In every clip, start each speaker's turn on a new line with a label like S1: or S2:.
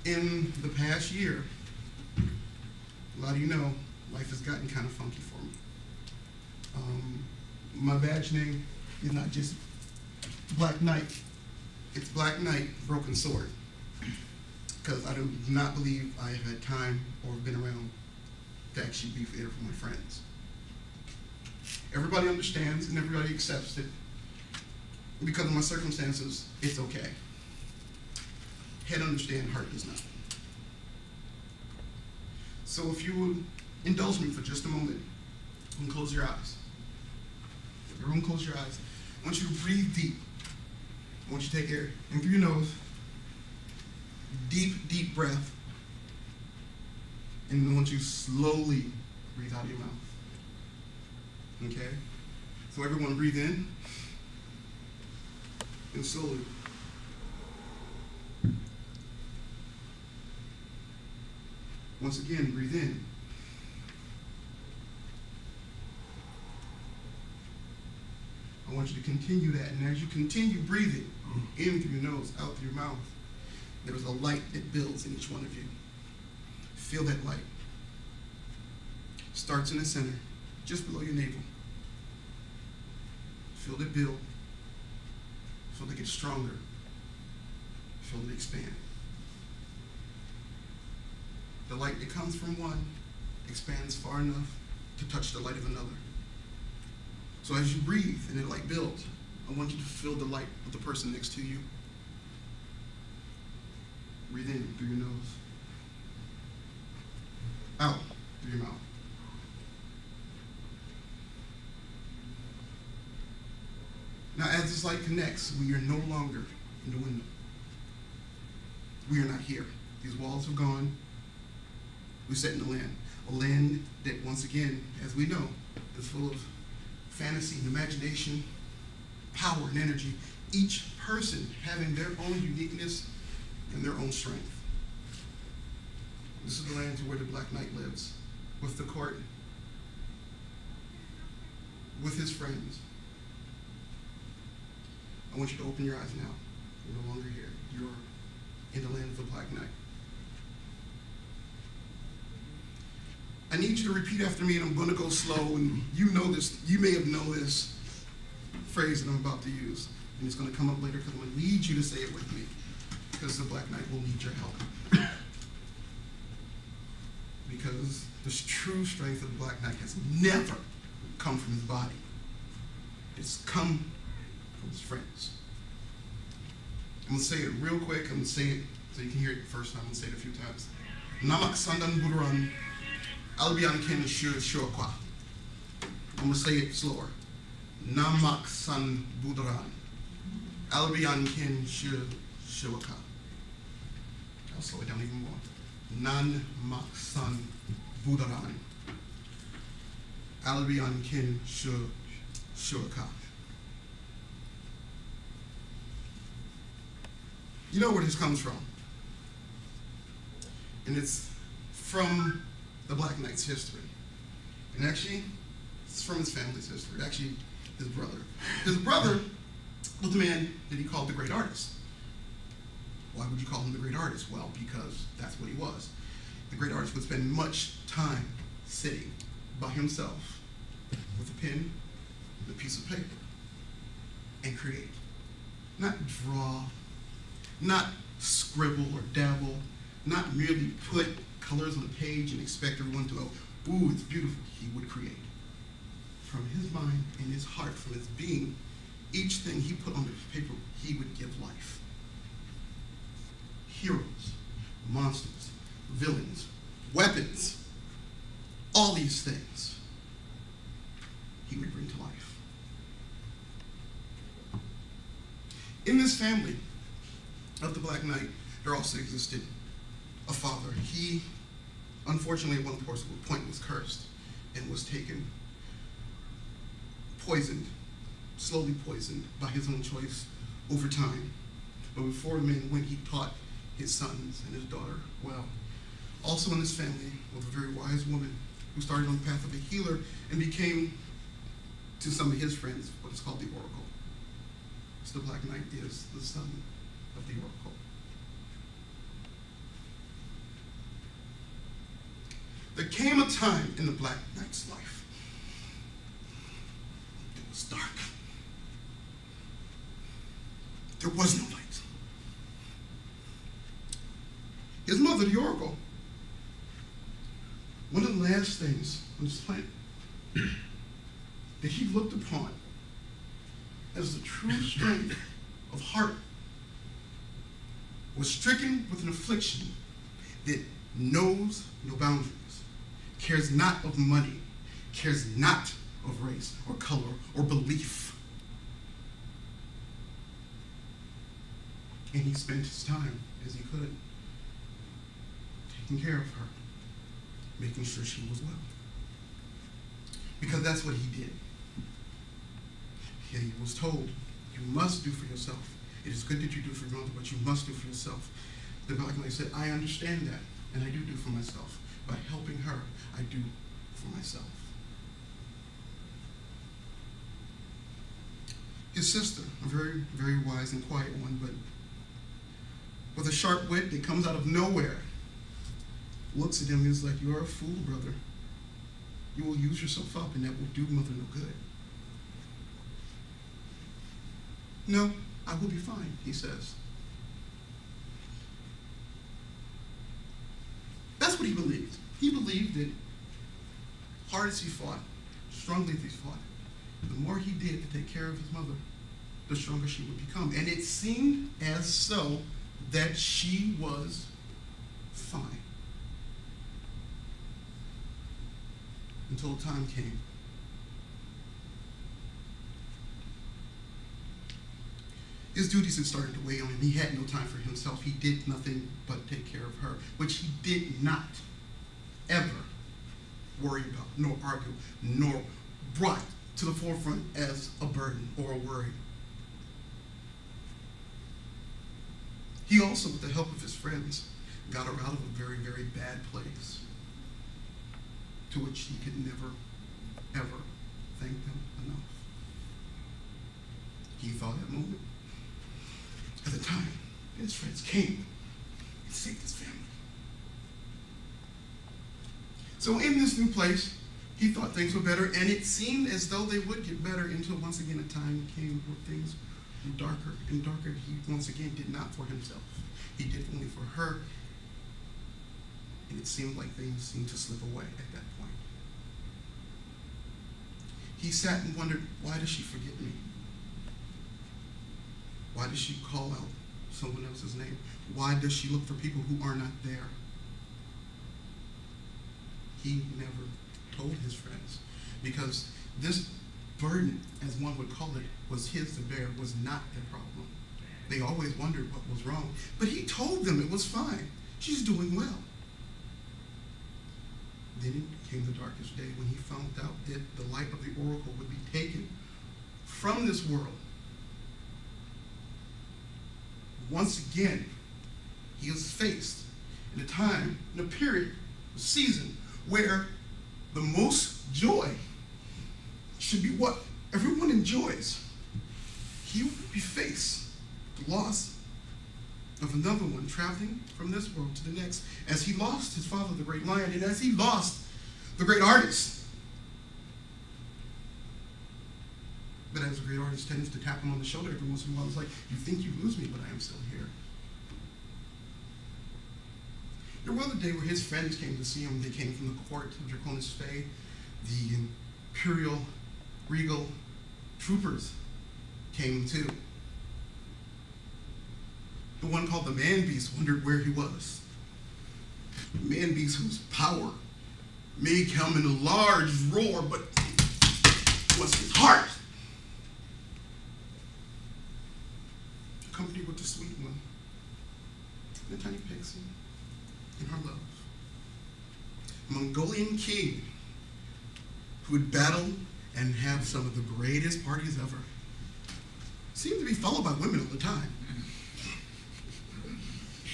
S1: In the past year, a lot of you know, life has gotten kind of funky for me. My badge name is not just Black Knight, it's Black Knight Broken Sword. Because I do not believe I have had time or been around to actually be there for my friends. Everybody understands and everybody accepts it. Because of my circumstances, it's okay. Head understands, heart does not. So if you would indulge me for just a moment and close your eyes. Everyone close your eyes. I want you to breathe deep. I want you to take air in through your nose. Deep, deep breath. And I want you to slowly breathe out of your mouth. Okay? So everyone breathe in. And slowly. Once again, breathe in. I want you to continue that. And as you continue breathing in through your nose, out through your mouth, there is a light that builds in each one of you. Feel that light. Starts in the center, just below your navel. Feel it build. Feel it get stronger. Feel it expand. The light that comes from one expands far enough to touch the light of another. So as you breathe and the light builds, I want you to feel the light of the person next to you. Breathe in through your nose. Out through your mouth. Now as this light connects, we are no longer in the window. We are not here. These walls are gone. We sit in the land. A land that, once again, as we know, is full of fantasy and imagination, power and energy, each person having their own uniqueness and their own strength. This is the land where the Black Knight lives, with the court, with his friends. I want you to open your eyes now. You're no longer here. You're in the land of the Black Knight. I need you to repeat after me, and I'm going to go slow, and you know this, you may have known this phrase that I'm about to use, and it's going to come up later because I'm going to need you to say it with me, because the Black Knight will need your help. Because the true strength of the Black Knight has never come from his body. It's come from his friends. I'm going to say it real quick. I'm going to say it so you can hear it the first time. I'm going to say it a few times. Namak Sandan Buduran. Albion kin shurqua. I'm going to say it slower. Namak san budran. Albion kin shurqua. I'll slow it down even more. Nan mak san budran. Albion kin shurqua. You know where this comes from. And it's from the Black Knight's history. And actually, it's from his family's history. Actually, his brother. His brother was the man that he called the great artist. Why would you call him the great artist? Well, because that's what he was. The great artist would spend much time sitting by himself with a pen and a piece of paper and create. Not draw, not scribble or dabble, not merely put colors on a page and expect everyone to go, ooh, it's beautiful. He would create. From his mind and his heart, from his being, each thing he put on the paper, he would give life. Heroes, monsters, villains, weapons, all these things, he would bring to life. In this family of the Black Knight, there also existed a father. He, unfortunately, at one point was cursed and was taken, poisoned, slowly poisoned by his own choice over time. But before the man went, he taught his sons and his daughter well. Also in this family was a very wise woman who started on the path of a healer and became, to some of his friends, what is called the Oracle. So the Black Knight is the son of the Oracle. There came a time in the Black Knight's life. It was dark. There was no light. His mother, the Oracle, one of the last things on this planet that he looked upon as the true strength of heart was stricken with an affliction that knows no boundaries, cares not of money, cares not of race or color or belief. And he spent his time as he could taking care of her, making sure she was well. Because that's what he did. He was told, you must do for yourself. It is good that you do for your mother, but you must do for yourself. The Black Knight said, I understand that, and I do for myself. By helping her, I do for myself. His sister, a very, very wise and quiet one, but with a sharp wit that comes out of nowhere, looks at him and is like, you are a fool, brother. You will use yourself up, and that will do mother no good. No, I will be fine, he says. That's what he believed. He believed that hard as he fought, strongly as he fought, the more he did to take care of his mother, the stronger she would become. And it seemed as so that she was fine. Until time came. His duties had started to weigh on him. He had no time for himself. He did nothing but take care of her, which he did not ever worry about, nor argue, nor brought to the forefront as a burden or a worry. He also, with the help of his friends, got her out of a very, very bad place, to which he could never, ever thank them enough. He thought that moment. At the time, his friends came and saved his family. So in this new place, he thought things were better, and it seemed as though they would get better until once again a time came where things grew darker and darker. He once again did not for himself. He did only for her, and it seemed like things seemed to slip away at that point. He sat and wondered, why does she forget me? Why does she call out someone else's name? Why does she look for people who are not there? He never told his friends, because this burden, as one would call it, was his to bear, was not their problem. They always wondered what was wrong, but he told them it was fine. She's doing well. Then it came the darkest day when he found out that the light of the oracle would be taken from this world. Once again, he is faced in a time, in a period, a season, where the most joy should be what everyone enjoys. He would be faced with the loss of another one, traveling from this world to the next, as he lost his father, the great lion, and as he lost the great artist. But as a great artist tends to tap him on the shoulder every once in a while, it's like, you think you lose me, but I am still here. There was a day where his friends came to see him. They came from the court of Draconis Fae. The imperial, regal troopers came too. The one called the Man-Beast wondered where he was. The Man-Beast whose power may come in a large roar, but was his heart. Accompanied with the sweet one, the tiny pixie, and her love. A Mongolian king who would battle and have some of the greatest parties ever. Seemed to be followed by women all the time.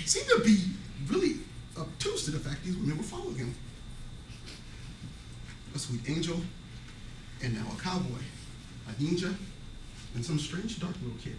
S1: Seemed to be really obtuse to the fact these women were following him. A sweet angel, and now a cowboy, a ninja, and some strange dark little kid.